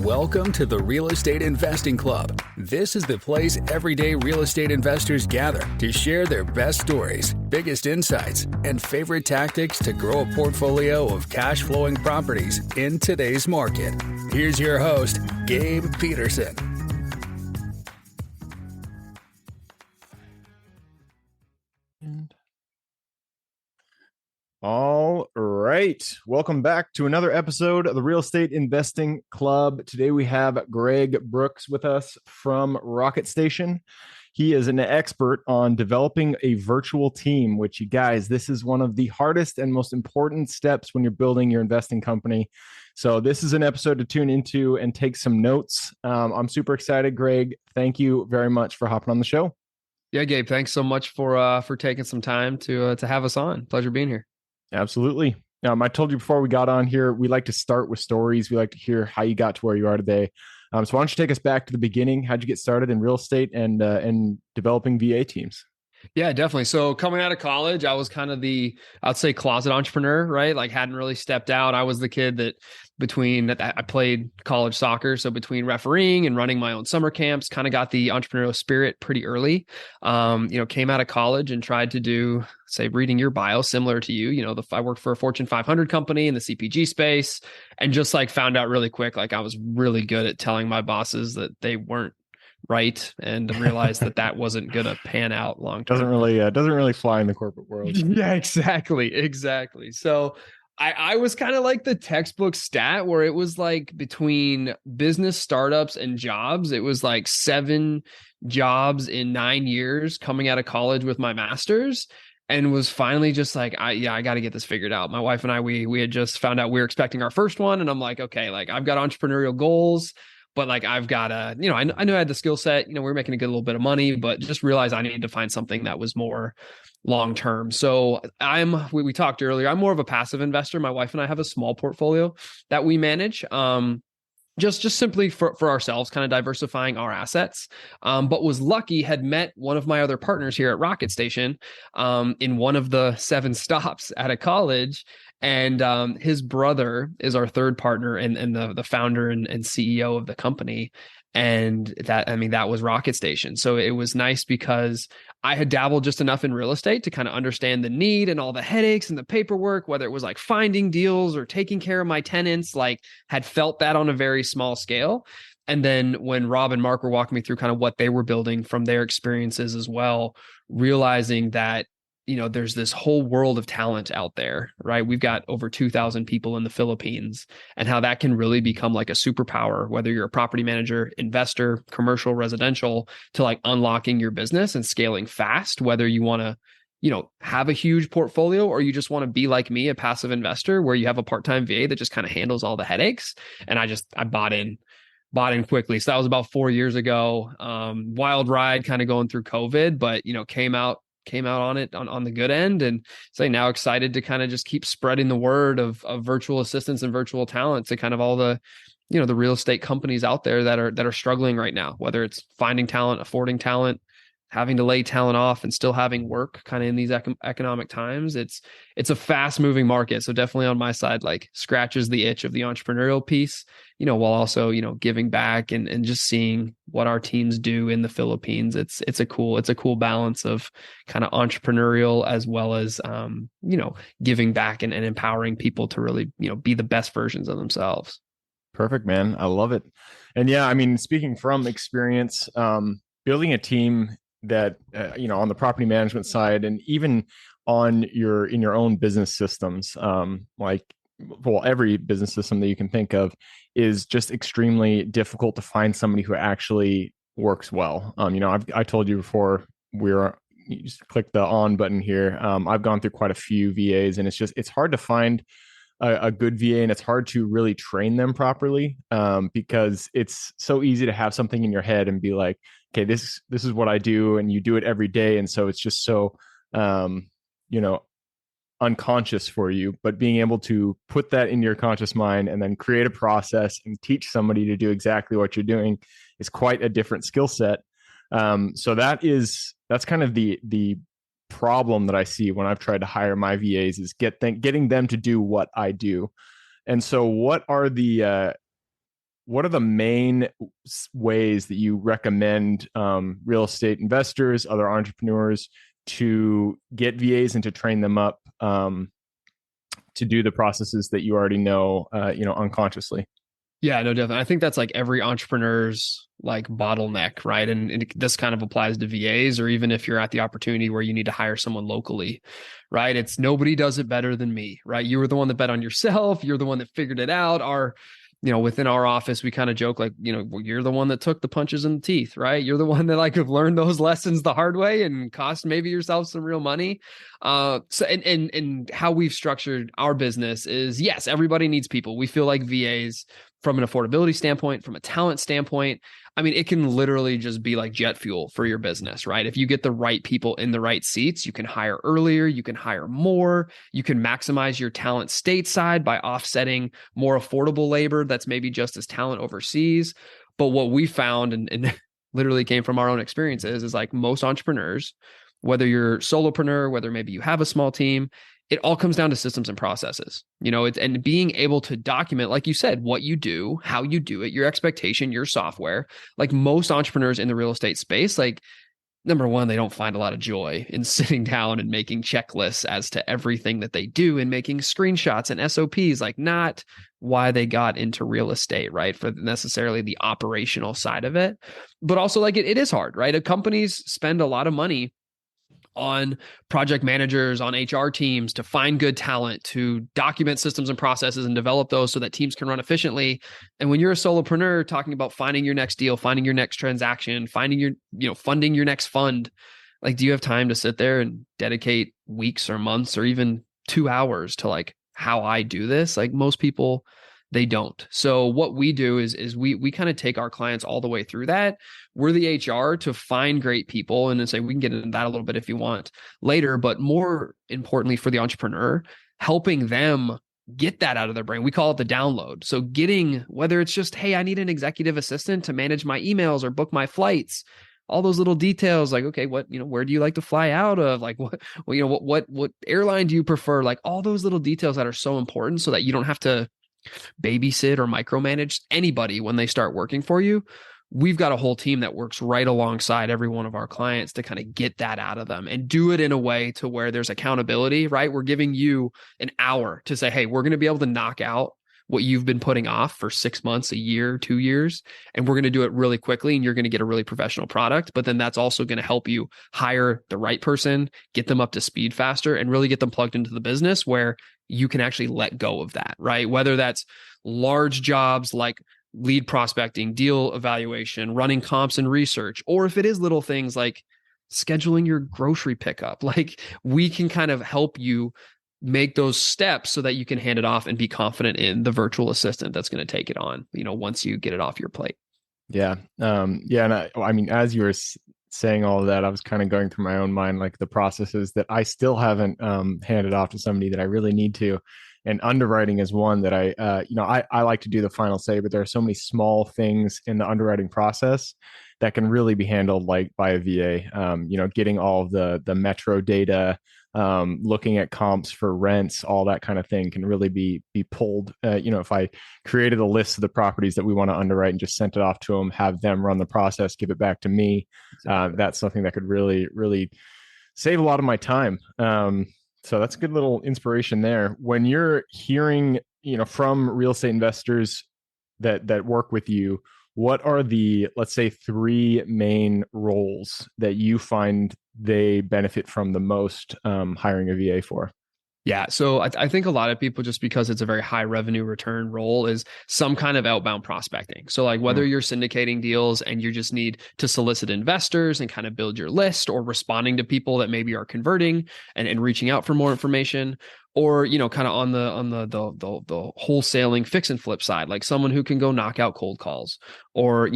Welcome to the Real Estate Investing Club. This is the place everyday real estate investors gather to share their best stories, biggest insights, and favorite tactics to grow a portfolio of cash flowing properties in today's market. Here's your host, Gabe Peterson. All right. Welcome back to another episode of the Real Estate Investing Club. Today we have Greg Brooks with us from Rocket Station. He is an expert on developing a virtual team, which, you guys, this is one of the hardest and most important steps when you're building your investing company. So this is an episode to tune into and take some notes. I'm super excited, Greg. Thank you very much for hopping on the show. Yeah, Gabe, thanks so much for taking some time to have us on. Pleasure being here. Absolutely. I told you before we got on here, we like to start with stories. We like to hear how you got to where you are today. So why don't you take us back to the beginning? How'd you get started in real estate and developing VA teams? Yeah, definitely. So coming out of college, I was kind of I'd say closet entrepreneur, right? Like hadn't really stepped out. I was the kid that I played college soccer. So between refereeing and running my own summer camps, kind of got the entrepreneurial spirit pretty early. Came out of college and tried to do, say, reading your bio, similar to you, I worked for a Fortune 500 company in the CPG space and just like found out really quick, like I was really good at telling my bosses that they weren't right, and realized that wasn't going to pan out long term. Doesn't really fly in the corporate world. Yeah, exactly. So I was kind of like the textbook stat where it was like between business startups and jobs, it was like 7 jobs in 9 years coming out of college with my master's, and was finally just like, I got to get this figured out. My wife and I, we had just found out we were expecting our first one, and I'm like, okay, like I've got entrepreneurial goals. But like I've got I knew I had the skill set, we were making a good little bit of money, but just realized I needed to find something that was more long-term. So we talked earlier, I'm more of a passive investor. My wife and I have a small portfolio that we manage. Just simply for ourselves, kind of diversifying our assets. But was lucky, had met one of my other partners here at Rocket Station in one of the 7 stops at a college. And his brother is our third partner and the founder and CEO of the company. And that was Rocket Station. So it was nice because I had dabbled just enough in real estate to kind of understand the need and all the headaches and the paperwork, whether it was like finding deals or taking care of my tenants, like had felt that on a very small scale. And then when Rob and Mark were walking me through kind of what they were building from their experiences as well, realizing that there's this whole world of talent out there, right? We've got over 2,000 people in the Philippines, and how that can really become like a superpower, whether you're a property manager, investor, commercial, residential, to like unlocking your business and scaling fast, whether you want to, have a huge portfolio or you just want to be like me, a passive investor where you have a part-time VA that just kind of handles all the headaches. And I bought in quickly. So that was about 4 years ago. Wild ride kind of going through COVID, but, came out on it on the good end, and say now excited to kind of just keep spreading the word of virtual assistants and virtual talent to kind of all the, the real estate companies out there that are struggling right now, whether it's finding talent, affording talent, having to lay talent off and still having work kind of in these economic times. It's a fast moving market. So definitely on my side, like scratches the itch of the entrepreneurial piece, while also, giving back and just seeing what our teams do in the Philippines. It's a cool balance of kind of entrepreneurial as well as, giving back and empowering people to really, be the best versions of themselves. Perfect, man. I love it. And yeah, speaking from experience, building a team that, on the property management side and even in your own business systems, every business system that you can think of is just extremely difficult to find somebody who actually works well. I told you before you just click the on button here. I've gone through quite a few VAs, and it's hard to find a good VA, and it's hard to really train them properly, because it's so easy to have something in your head and be like, okay, this is what I do, and you do it every day. And so it's just so, unconscious for you, but being able to put that in your conscious mind and then create a process and teach somebody to do exactly what you're doing is quite a different skill set. So that's kind of the problem that I see when I've tried to hire my VAs is getting them to do what I do. And so what are the what are the main ways that you recommend real estate investors, other entrepreneurs, to get VAs and to train them up to do the processes that you already know, unconsciously? Yeah, no, definitely. I think that's like every entrepreneur's like bottleneck, right? And this kind of applies to VAs, or even if you're at the opportunity where you need to hire someone locally, right? It's nobody does it better than me, right? You were the one that bet on yourself. You're the one that figured it out. Within our office, we kind of joke like, you're the one that took the punches in the teeth, right? You're the one that like have learned those lessons the hard way and cost maybe yourself some real money. And how we've structured our business is, yes, everybody needs people. We feel like VAs, from an affordability standpoint, from a talent standpoint, I mean, it can literally just be like jet fuel for your business, right? If you get the right people in the right seats, you can hire earlier, you can hire more, you can maximize your talent stateside by offsetting more affordable labor that's maybe just as talent overseas. But what we found, and literally came from our own experiences, is like most entrepreneurs, whether you're solopreneur, whether maybe you have a small team, it all comes down to systems and processes, and being able to document, like you said, what you do, how you do it, your expectation, your software. Like most entrepreneurs in the real estate space, like number one, they don't find a lot of joy in sitting down and making checklists as to everything that they do and making screenshots and SOPs, like not why they got into real estate, right? For necessarily the operational side of it, but also like it is hard, right? Companies spend a lot of money on project managers, on HR teams to find good talent, to document systems and processes and develop those so that teams can run efficiently. And when you're a solopreneur talking about finding your next deal, finding your next transaction, finding your, funding your next fund, like, do you have time to sit there and dedicate weeks or months or even 2 hours to like how I do this? Like most people, they don't. So what we do is we kind of take our clients all the way through that. We're the HR to find great people, and then say we can get into that a little bit if you want later, but more importantly for the entrepreneur, helping them get that out of their brain. We call it the download. So getting, whether it's just, hey, I need an executive assistant to manage my emails or book my flights, all those little details, like, okay, where do you like to fly out of? Like, what airline do you prefer? Like all those little details that are so important so that you don't have to babysit or micromanage anybody when they start working for you. We've got a whole team that works right alongside every one of our clients to kind of get that out of them and do it in a way to where there's accountability, right? We're giving you an hour to say, hey, we're going to be able to knock out what you've been putting off for 6 months, a year, 2 years, and we're going to do it really quickly, and you're going to get a really professional product. But then that's also going to help you hire the right person, get them up to speed faster, and really get them plugged into the business where you can actually let go of that, right? Whether that's large jobs like lead prospecting, deal evaluation, running comps and research, or if it is little things like scheduling your grocery pickup, like we can kind of help you make those steps so that you can hand it off and be confident in the virtual assistant that's going to take it on, once you get it off your plate. Yeah. And I mean, as you were saying all of that, I was kind of going through my own mind, like the processes that I still haven't handed off to somebody that I really need to. And underwriting is one that I like to do the final say, but there are so many small things in the underwriting process that can really be handled like by a VA, getting all of the metro data, looking at comps for rents, all that kind of thing can really be pulled. If I created a list of the properties that we want to underwrite and just sent it off to them, have them run the process, give it back to me, that's something that could really, really save a lot of my time. So that's a good little inspiration there. When you're hearing, from real estate investors that work with you, what are the, let's say, 3 main roles that you find they benefit from the most hiring a VA for? Yeah. So I think a lot of people, just because it's a very high revenue return role, is some kind of outbound prospecting. So like whether you're syndicating deals and you just need to solicit investors and kind of build your list, or responding to people that maybe are converting and reaching out for more information, or, kind of on the wholesaling fix and flip side, like someone who can go knock out cold calls, or,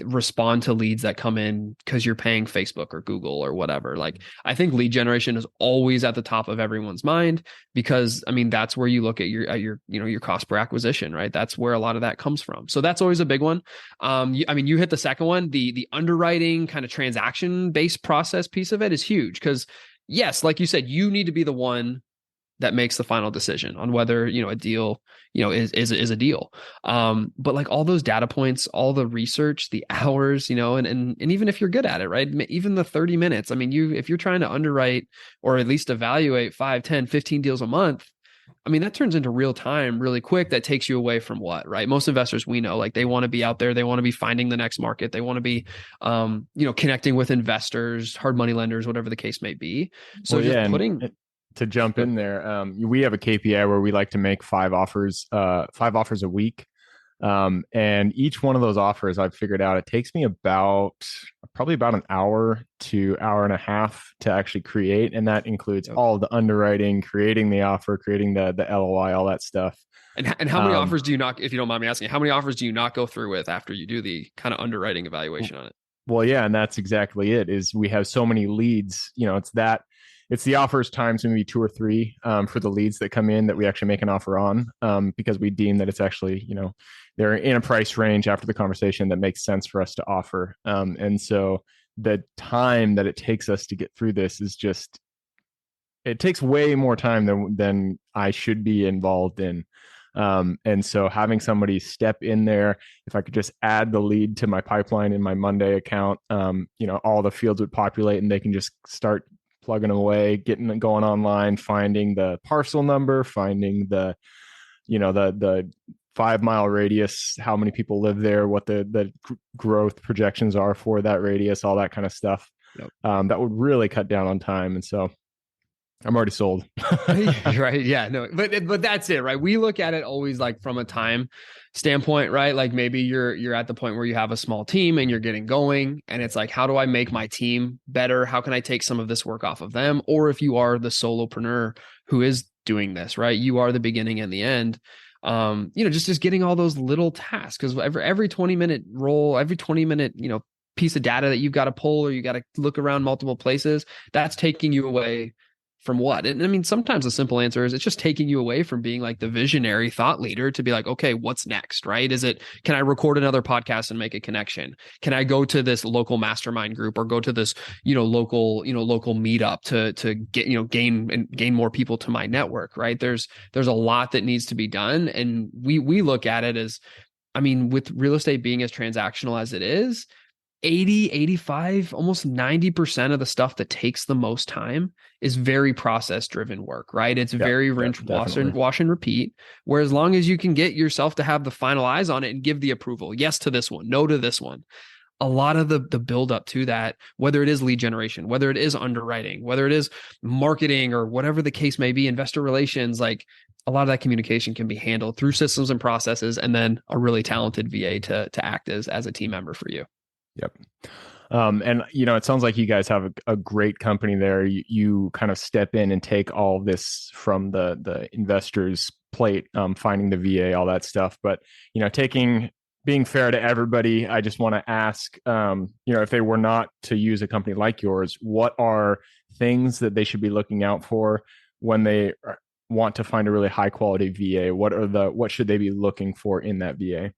respond to leads that come in because you're paying Facebook or Google or whatever. Like, I think lead generation is always at the top of everyone's mind, because I mean, that's where you look at your cost per acquisition, right? That's where a lot of that comes from. So that's always a big one. You hit the second one, the underwriting kind of transaction based process piece of it is huge, because yes, like you said, you need to be the one that makes the final decision on whether, a deal, is a deal. But like all those data points, all the research, the hours, and even if you're good at it, right? Even the 30 minutes, I mean, if you're trying to underwrite or at least evaluate 5, 10, 15 deals a month, I mean, that turns into real time really quick. That takes you away from what, right? Most investors we know, like they want to be out there. They want to be finding the next market. They want to be, connecting with investors, hard money lenders, whatever the case may be. So Well, just yeah, putting to jump in there, we have a KPI where we like to make 5 offers a week. And each one of those offers, I've figured out it takes me probably about an hour to hour and a half to actually create. And that includes all the underwriting, creating the offer, creating the LOI, all that stuff. And how many offers do you not, if you don't mind me asking, how many offers do you not go through with after you do the kind of underwriting evaluation on it? Well, yeah, and that's exactly it. Is we have so many leads. It's the offers times maybe 2 or 3 for the leads that come in that we actually make an offer on, because we deem that it's actually, they're in a price range after the conversation that makes sense for us to offer. And so the time that it takes us to get through this is just, it takes way more time than I should be involved in. And so having somebody step in there, if I could just add the lead to my pipeline in my Monday account, all the fields would populate and they can just start plugging away, going online, finding the parcel number, finding the 5-mile radius, how many people live there, what the growth projections are for that radius, all that kind of stuff. Yep. That would really cut down on time. And so I'm already sold. Right. Yeah. No, but that's it, right? We look at it always like from a time standpoint, right? Like maybe you're at the point where you have a small team and you're getting going and it's like, how do I make my team better? How can I take some of this work off of them? Or if you are the solopreneur who is doing this, right? You are the beginning and the end. Just getting all those little tasks, because every 20-minute roll, every 20-minute, piece of data that you've got to pull or you got to look around multiple places, that's taking you away from what? And I mean, sometimes the simple answer is it's just taking you away from being like the visionary thought leader to be like, okay, what's next, right? Can I record another podcast and make a connection? Can I go to this local mastermind group or go to this, local meetup to get, gain more people to my network, right? There's a lot that needs to be done. And we look at it as, I mean, with real estate being as transactional as it is, 80, 85, almost 90% of the stuff that takes the most time is very process driven work, right? It's very rinse, wash and repeat. Where as long as you can get yourself to have the final eyes on it and give the approval, yes to this one, no to this one. A lot of the build up to that, whether it is lead generation, whether it is underwriting, whether it is marketing or whatever the case may be, investor relations, like a lot of that communication can be handled through systems and processes, and then a really talented VA to act as a team member for you. Yep. And it sounds like you guys have a great company there. You kind of step in and take all of this from the investor's plate, finding the VA, all that stuff. But, being fair to everybody, I just want to ask, if they were not to use a company like yours, what are things that they should be looking out for when they want to find a really high quality VA? What should they be looking for in that VA?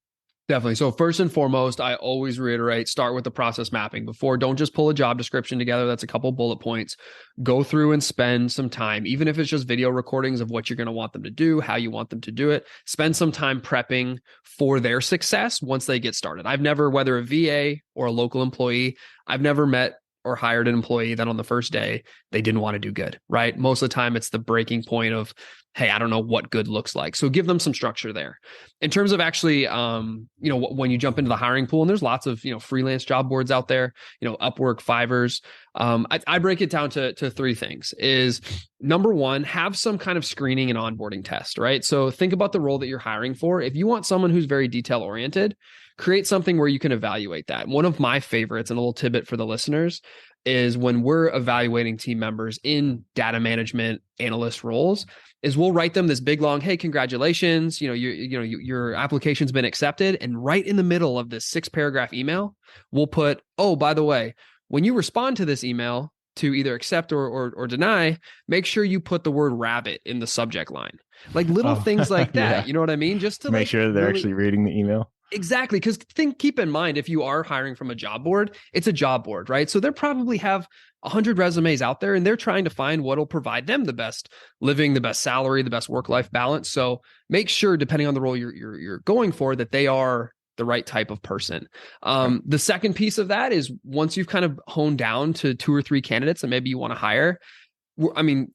Definitely. So first and foremost, I always reiterate, start with the process mapping don't just pull a job description together. That's a couple bullet points. Go through and spend some time, even if it's just video recordings of what you're going to want them to do, how you want them to do it. Spend some time prepping for their success once they get started. I've never, whether a VA or a local employee, I've never met or hired an employee that on the first day, they didn't want to do good, right? Most of the time it's the breaking point of, hey, I don't know what good looks like. So give them some structure there. In terms of actually, when you jump into the hiring pool, and there's lots of, freelance job boards out there, Upwork, Fivers. I break it down to 3 things is number 1, have some kind of screening and onboarding test, right? So think about the role that you're hiring for. If you want someone who's very detail oriented, create something where you can evaluate that. One of my favorites, and a little tidbit for the listeners, is when we're evaluating team members in data management analyst roles, is we'll write them this big long, hey, congratulations, your application's been accepted. And right in the middle of this 6-paragraph email, we'll put, oh, by the way, when you respond to this email to either accept or deny, make sure you put the word rabbit in the subject line. Like little things like that. Yeah. You know what I mean? Just to make sure that they're actually reading the email. Exactly. Because keep in mind, if you are hiring from a job board, it's a job board, right? So they probably have 100 resumes out there and they're trying to find what will provide them the best living, the best salary, the best work-life balance. So make sure, depending on the role you're going for, that they are the right type of person. The second piece of that is once you've kind of honed down to 2 or 3 candidates that maybe you want to hire, I mean,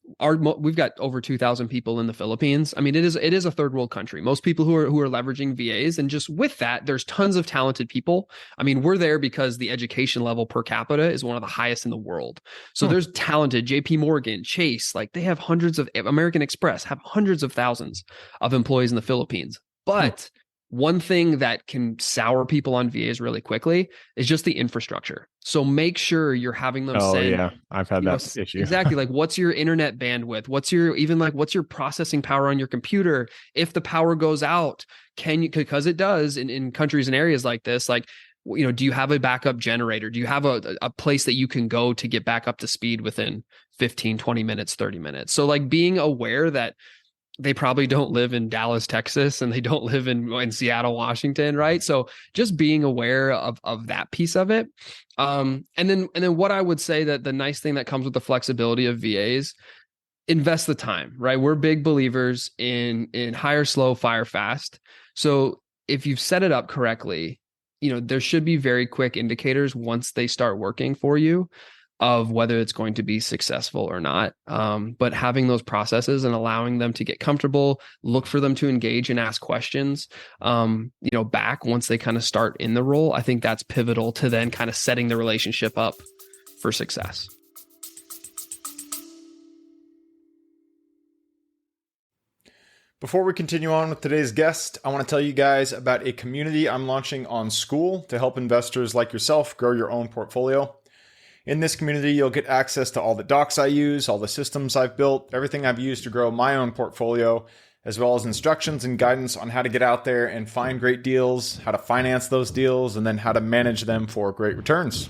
we've got over 2,000 people in the Philippines. I mean, it is a third world country. Most people who are leveraging VAs, and just with that, there's tons of talented people. I mean, we're there because the education level per capita is one of the highest in the world. So there's talented JP Morgan, Chase, like they have hundreds of American Express have hundreds of thousands of employees in the Philippines. But one thing that can sour people on VAs really quickly is just the infrastructure. So make sure you're having them send. Yeah, I've had that issue. Exactly. Like what's your internet bandwidth? What's your processing power on your computer? If the power goes out, because it does in countries and areas like this, like, do you have a backup generator? Do you have a place that you can go to get back up to speed within 15, 20 minutes, 30 minutes? So like being aware that they probably don't live in Dallas, Texas, and they don't live in Seattle, Washington, right? So just being aware of that piece of it. And then what I would say that the nice thing that comes with the flexibility of VAs, invest the time, right? We're big believers in hire slow, fire fast. So if you've set it up correctly, there should be very quick indicators once they start working for you of whether it's going to be successful or not. But having those processes and allowing them to get comfortable, look for them to engage and ask questions, back once they kind of start in the role, I think that's pivotal to then kind of setting the relationship up for success. Before we continue on with today's guest, I want to tell you guys about a community I'm launching on School to help investors like yourself grow your own portfolio. In this community, you'll get access to all the docs I use, all the systems I've built, everything I've used to grow my own portfolio, as well as instructions and guidance on how to get out there and find great deals, how to finance those deals, and then how to manage them for great returns.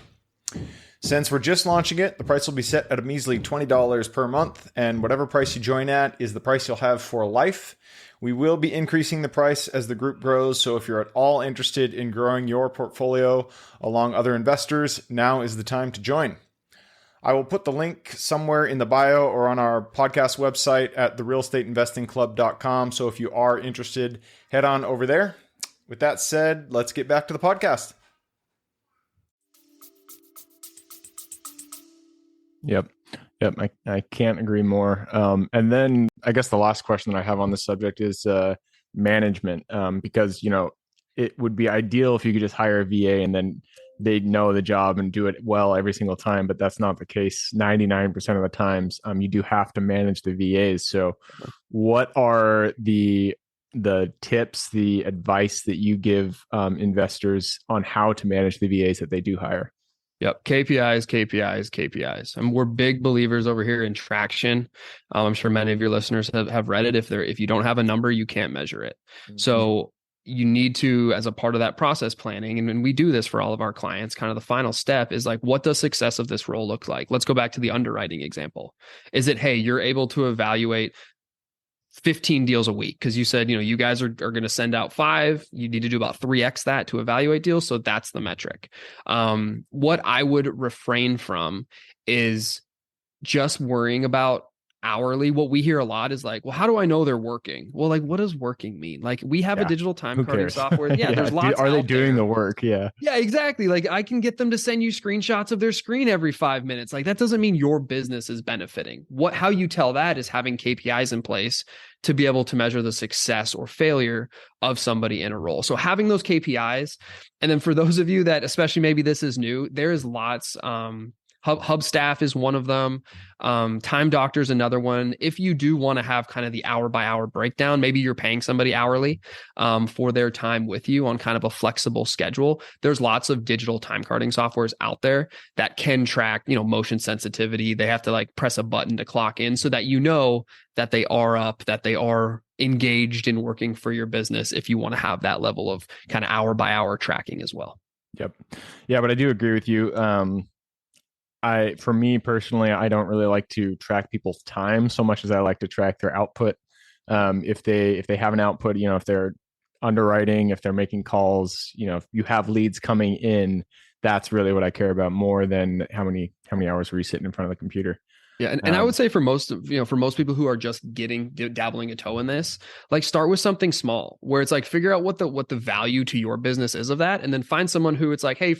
Since we're just launching it, the price will be set at a measly $20 per month, and whatever price you join at is the price you'll have for life. We will be increasing the price as the group grows, so if you're at all interested in growing your portfolio along other investors, now is the time to join. I will put the link somewhere in the bio or on our podcast website at therealestateinvestingclub.com, so if you are interested, head on over there. With that said, let's get back to the podcast. Yep. I can't agree more. And then I guess the last question that I have on this subject is management, because, it would be ideal if you could just hire a VA and then they'd know the job and do it well every single time, but that's not the case 99% of the times. You do have to manage the VAs. So what are the tips, the advice that you give investors on how to manage the VAs that they do hire? Yep. KPIs. And we're big believers over here in traction. I'm sure many of your listeners have read it. If you don't have a number, you can't measure it. Mm-hmm. So you need to, as a part of that process planning, and we do this for all of our clients, kind of the final step is like, what does success of this role look like? Let's go back to the underwriting example. Is it, hey, you're able to evaluate 15 deals a week? Because you said, you guys are going to send out 5. You need to do about 3x that to evaluate deals. So that's the metric. What I would refrain from is just worrying about hourly. What we hear a lot is like, well, how do I know they're working? Well, like, what does working mean? Like, we have a digital time coding software. Yeah, there's lots. Are they doing the work? Yeah, exactly. Like, I can get them to send you screenshots of their screen every 5 minutes. Like, that doesn't mean your business is benefiting. How you tell that is having KPIs in place to be able to measure the success or failure of somebody in a role. So having those KPIs, and then for those of you that, especially maybe this is new, there is lots. Hub Staff is one of them. Time Doctor is another one. If you do want to have kind of the hour by hour breakdown, maybe you're paying somebody hourly for their time with you on kind of a flexible schedule. There's lots of digital time carding softwares out there that can track, motion sensitivity. They have to like press a button to clock in so that that they are up, that they are engaged in working for your business if you want to have that level of kind of hour by hour tracking as well. Yep. Yeah, but I do agree with you. For me personally, I don't really like to track people's time so much as I like to track their output. If they have an output, if they're underwriting, if they're making calls, if you have leads coming in, that's really what I care about more than how many hours were you sitting in front of the computer. Yeah, and I would say for most of, for most people who are just dabbling a toe in this, like start with something small where it's like figure out what the value to your business is of that, and then find someone who it's like, hey,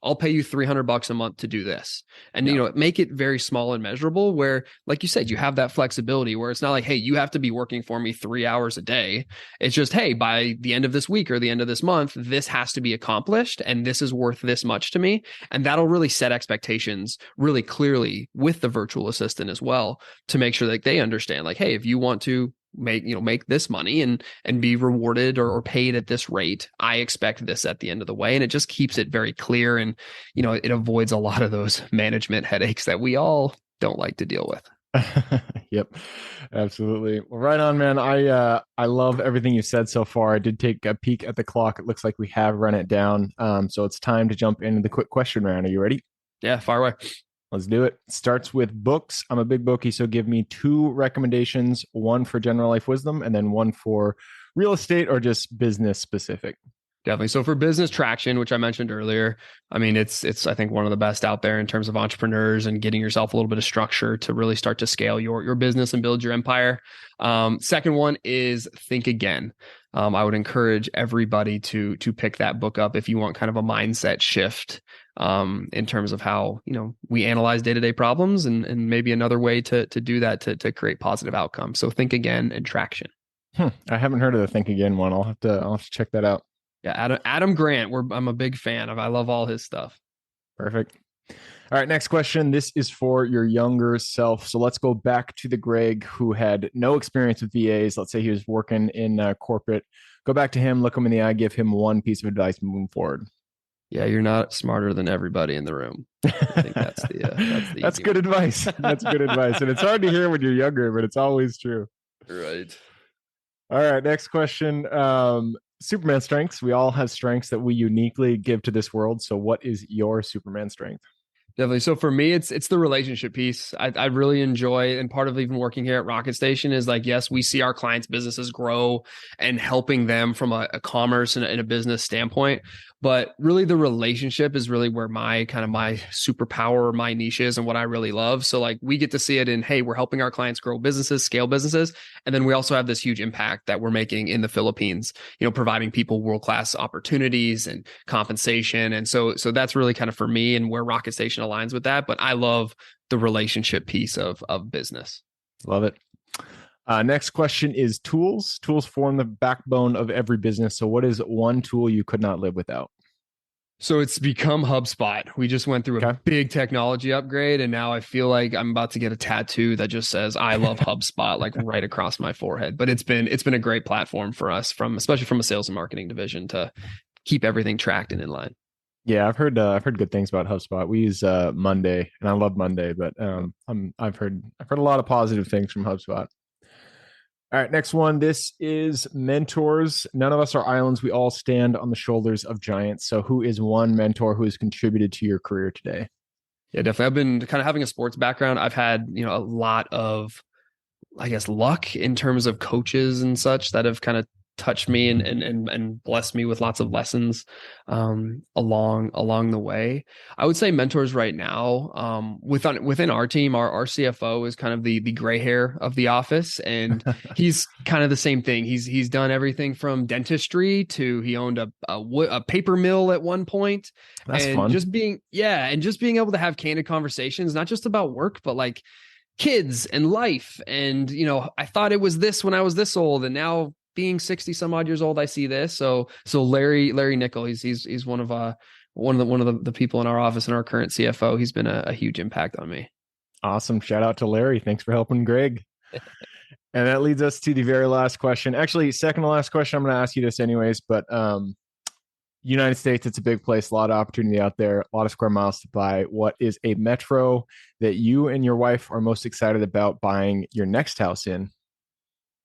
I'll pay you $300 a month to do this, and make it very small and measurable. Where, like you said, you have that flexibility where it's not like, hey, you have to be working for me 3 hours a day. It's just, hey, by the end of this week or the end of this month, this has to be accomplished, and this is worth this much to me, and that'll really set expectations really clearly with the virtual assistant as well, to make sure that they understand, like, hey, if you want to make this money and be rewarded or paid at this rate, I expect this at the end of the way. And it just keeps it very clear, and it avoids a lot of those management headaches that we all don't like to deal with. Yep, absolutely. Well, right on, man. I love everything you said so far. I did take a peek at the clock. It looks like we have run it down, so it's time to jump into the quick question round. Are you ready? Yeah, fire away. Let's do it. Starts with books. I'm a big bookie, so give me 2 recommendations, one for general life wisdom and then one for real estate or just business specific. Definitely. So for business traction, which I mentioned earlier, I mean, it's I think one of the best out there in terms of entrepreneurs and getting yourself a little bit of structure to really start to scale your business and build your empire. Second one is Think Again. I would encourage everybody to pick that book up if you want kind of a mindset shift in terms of how we analyze day-to-day problems, and maybe another way to do that to create positive outcomes. So Think Again and Traction. I haven't heard of the Think Again one. I'll have to check that out. Yeah, Adam Grant. I'm a big fan of. I love all his stuff. Perfect. All right, next question. This is for your younger self. So let's go back to the Greg who had no experience with VAs. Let's say he was working in corporate. Go back to him, look him in the eye, give him one piece of advice moving forward. Yeah, you're not smarter than everybody in the room. I think that's the that's good advice. That's good advice, and it's hard to hear when you're younger, but it's always true. Right. All right, next question. Superman strengths. We all have strengths that we uniquely give to this world. So what is your Superman strength? Definitely. So for me, it's the relationship piece. I really enjoy, and part of even working here at Rocket Station is like, yes, we see our clients' businesses grow and helping them from a commerce and a business standpoint. But really the relationship is really where my superpower, my niche is, and what I really love. So like we get to see it in, hey, we're helping our clients grow businesses, scale businesses. And then we also have this huge impact that we're making in the Philippines, providing people world-class opportunities and compensation. And so that's really kind of for me and where Rocket Station aligns with that. But I love the relationship piece of business. Love it. Next question is tools. Tools form the backbone of every business. So what is one tool you could not live without? So it's become HubSpot. We just went through a big technology upgrade, and now I feel like I'm about to get a tattoo that just says "I love HubSpot" like right across my forehead. But it's been a great platform for us, especially from a sales and marketing division, to keep everything tracked and in line. Yeah, I've heard good things about HubSpot. We use Monday, and I love Monday, but I've heard a lot of positive things from HubSpot. All right, next one. This is mentors. None of us are islands. We all stand on the shoulders of giants. So who is one mentor who has contributed to your career today? Yeah, definitely. I've been kind of having a sports background. I've had, a lot of, I guess, luck in terms of coaches and such that have kind of touched me and blessed me with lots of lessons along the way. I would say mentors right now, within our team, our CFO is kind of the gray hair of the office, and he's kind of the same thing. He's done everything from dentistry to he owned a paper mill at one point. That's and fun. Just being able to have candid conversations, not just about work, but like kids and life. And I thought it was this when I was this old, and now being 60 some odd years old, I see this. So Larry Nickel, he's one of the people in our office and our current CFO. He's been a huge impact on me. Awesome. Shout out to Larry. Thanks for helping Greg. And that leads us to the very last question. Actually, second to last question. I'm going to ask you this anyways, but United States, it's a big place, a lot of opportunity out there, a lot of square miles to buy. What is a metro that you and your wife are most excited about buying your next house in?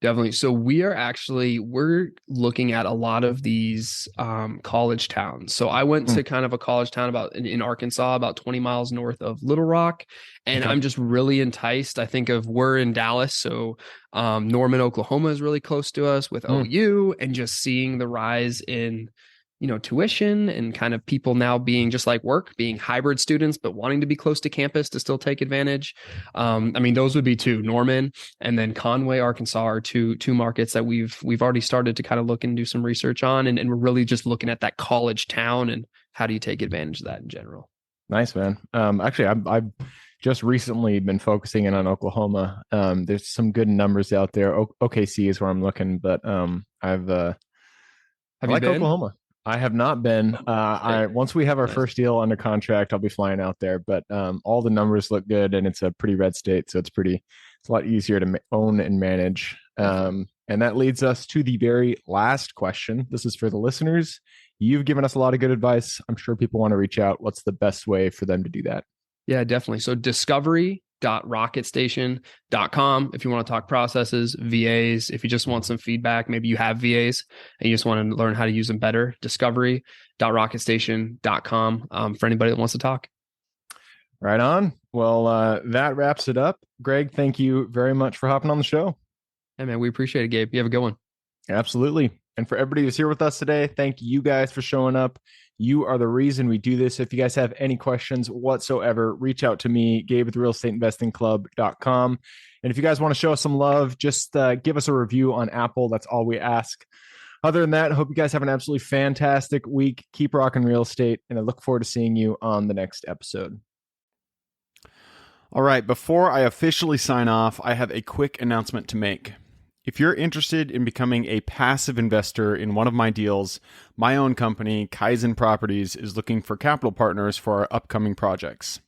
Definitely. So we're looking at a lot of these college towns. So I went to kind of a college town in Arkansas, about 20 miles north of Little Rock. And I'm just really enticed. I think we're in Dallas. So Norman, Oklahoma is really close to us with OU, and just seeing the rise in tuition and kind of people now being just like being hybrid students, but wanting to be close to campus to still take advantage. I mean, those would be two. Norman and then Conway, Arkansas are two markets that we've already started to kind of look and do some research on. And we're really just looking at that college town and how do you take advantage of that in general. Nice, man. Actually, I've just recently been focusing in on Oklahoma. There's some good numbers out there. OKC is where I'm looking, but I like Oklahoma. I have not been. Once we have our first deal under contract, I'll be flying out there. But all the numbers look good, and it's a pretty red state, so it's a lot easier to own and manage. And that leads us to the very last question. This is for the listeners. You've given us a lot of good advice. I'm sure people want to reach out. What's the best way for them to do that? Yeah, definitely. So discovery.rocketstation.com if you want to talk processes, VAs, if you just want some feedback, maybe you have VAs and you just want to learn how to use them better, discovery.rocketstation.com for anybody that wants to talk. Right on. Well, that wraps it up. Greg, thank you very much for hopping on the show. Hey, man, we appreciate it, Gabe. You have a good one. Absolutely. And for everybody who's here with us today, thank you guys for showing up. You are the reason we do this. If you guys have any questions whatsoever, reach out to me, Gabe at therealestateinvestingclub.com. And if you guys want to show us some love, just give us a review on Apple. That's all we ask. Other than that, I hope you guys have an absolutely fantastic week. Keep rocking real estate, and I look forward to seeing you on the next episode. All right, before I officially sign off, I have a quick announcement to make. If you're interested in becoming a passive investor in one of my deals, my own company, Kaizen Properties, is looking for capital partners for our upcoming projects.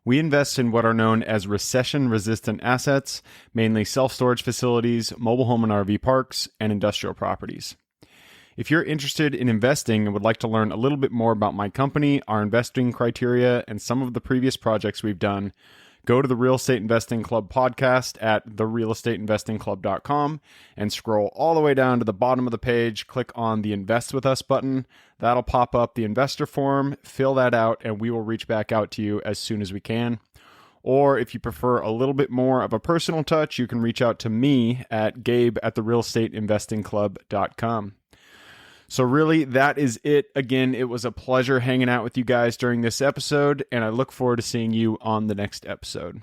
We invest in what are known as recession-resistant assets, mainly self-storage facilities, mobile home and RV parks, and industrial properties. If you're interested in investing and would like to learn a little bit more about my company, our investing criteria, and some of the previous projects we've done, go to the Real Estate Investing Club podcast at therealestateinvestingclub.com and scroll all the way down to the bottom of the page. Click on the Invest With Us button. That'll pop up the investor form. Fill that out, and we will reach back out to you as soon as we can. Or if you prefer a little bit more of a personal touch, you can reach out to me at Gabe at therealestateinvestingclub.com. So really, that is it. Again, it was a pleasure hanging out with you guys during this episode, and I look forward to seeing you on the next episode.